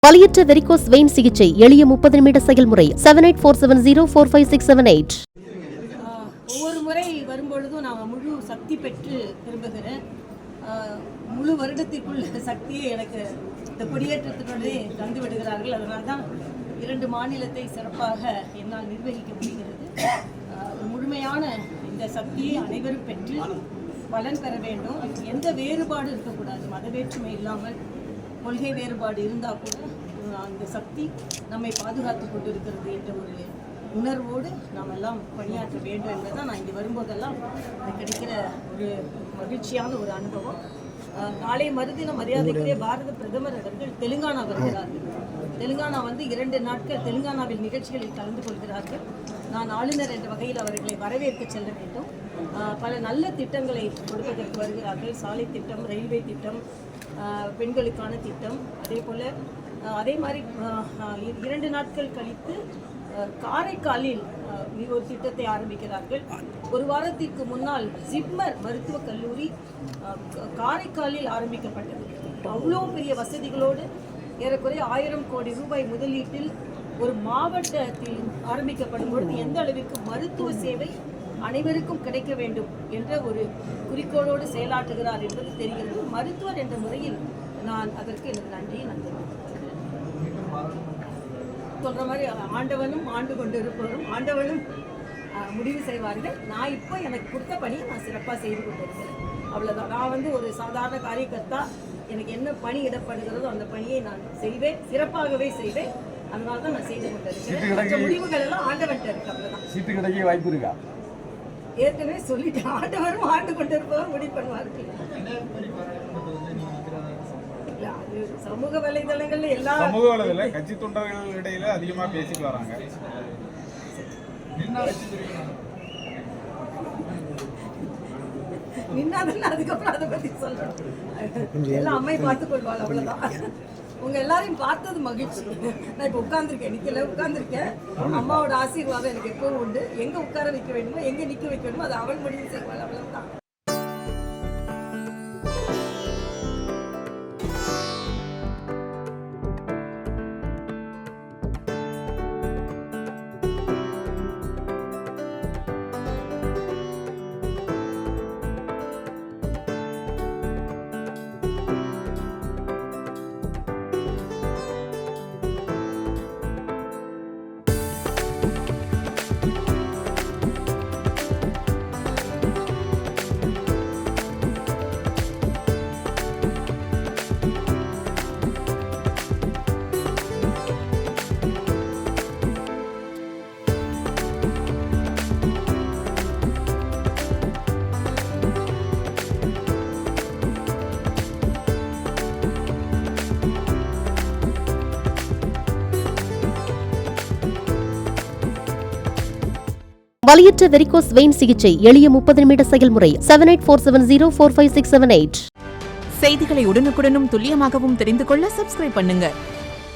வலியற்ற varicose vein சிகிச்சை எளிய 30 நிமிட செயல்முறை 7847045678. ஒவ்வொரு முறை வரும்பொழுதும் நான் முழு சக்தி பெற்று திரும்புகிறேன். முழு வருடத்திற்குள்ள சக்தியை எனக்கு இந்த கொடியேற்றத்தினுடனே தந்து விடுகிறார்கள். அதனால தான் 2 மாநிலத்தை சிறப்பாக என்னால் நிர்வகிக்க முடிகிறது. முழுமையான இந்த சக்தியை அனைவரும் பெற்று பலன் பெற வேண்டும். எந்த வேறுபாடு இருக்கக்கூடாது. மத வேற்றுமை இல்லாமல் கொள்கை வேறுபாடு இருந்தால் கூட அந்த சக்தி நம்மை பாதுகாத்து கொண்டிருக்கிறது என்ற ஒரு உணர்வோடு நாம் எல்லாம் பணியாற்ற வேண்டும் என்பதுதான் நான் இங்கே வரும்போதெல்லாம் கிடைக்கிற ஒரு மகிழ்ச்சியான ஒரு அனுபவம். நாளை மறுதினம் மரியாதைக்குரிய பாரத பிரதமர் அவர்கள் தெலுங்கானா வருகிறார்கள். தெலுங்கானா 2 நாட்கள் தெலுங்கானாவில் நிகழ்ச்சிகளில் கலந்து கொள்கிறார்கள். நான் ஆளுநர் என்ற வகையில் அவர்களை வரவேற்க செல்ல வேண்டும். பல நல்ல திட்டங்களை கொடுப்பதற்கு வருகிறார்கள். சாலை திட்டம், ரயில்வே திட்டம், பெண்களுக்கான திட்டம், அதே மாதிரி 2 நாட்கள் கழித்து காரைக்காலில் ஒரு திட்டத்தை ஆரம்பிக்கிறார்கள். ஒரு வாரத்திற்கு முன்னால் ஜிப்மர் மருத்துவக் கல்லூரி காரைக்காலில் ஆரம்பிக்கப்பட்டது. அவ்வளோ பெரிய வசதிகளோடு ஏறக்குறைய 1000 கோடி ரூபாய் முதலீட்டில் ஒரு மாவட்டத்தில் ஆரம்பிக்கப்படும் பொழுது எந்த அளவிற்கு மருத்துவ சேவை அனைவருக்கும் கிடைக்க வேண்டும் என்ற ஒரு குறிக்கோளோடு செயலாற்றுகிறார் என்பது தெரிகிறது. மருத்துவர் என்ற முறையில் நான் அதற்கு எனக்கு நன்றியை சொல்ற மாதிரி ஆண்டவனும் ஆண்டு கொண்டு இருப்பவரும் ஆண்டவனும் முடிவு செய்வார்கள். நான் இப்போ எனக்கு கொடுத்த பணியை நான் சிறப்பாக செய்து கொண்டிருக்கிறேன். அவ்வளோதான். நான் ஒரு சாதாரண காரியகர்த்தா. எனக்கு என்ன பணி இடப்படுகிறதோ அந்த பணியை நான் செய்வேன், சிறப்பாகவே செய்வேன். அதனால தான் நான் செய்து கொண்டிருக்கிறேன். முடிவுகள் எல்லாம் ஆண்டவன்கிட்ட இருக்கு. அவ்வளோதான். சீட்டு கிடைக்க வாய்ப்பு இருக்கா? ஏற்கனவே சொல்லிட்டேன். ஆண்டவரும் ஆண்டு கொண்டு இருப்பவர் முடிவு பண்ணுவார்கள். சமூக வலைதளங்கள்ல எல்லா கட்சி தொண்டர்கள் இடையில அதிகமா பேசிட்டு வராங்க. நின்னாதான் அதுக்கப்புறம் அதை பத்தி சொல்றோம். எல்லாம் அம்மை பார்த்துக் கொள்வாள். அவ்வளவுதான். உங்க எல்லாரையும் பார்த்தது மகிழ்ச்சி. நான் இப்ப உட்கார்ந்துருக்கேன், நிக்கல, உட்கார்ந்துருக்கேன். அம்மாவோட ஆசீர்வாதம் எனக்கு எப்பவும் உண்டு. எங்க உட்கார வைக்க வேண்டுமோ, எங்க நிக்க வைக்க வேண்டுமோ அது அவள் முடிவு செய்வாள். அவ்வளவுதான். வலியற்ற வெரிகோஸ் வெயின் சிகிச்சை எளிய 30 நிமிட செயல்முறை 7847045678. செய்திகளை உடனுக்குடனும் துல்லியமாகவும் தெரிந்து கொள்ள சப்ஸ்கிரைப் பண்ணுங்க.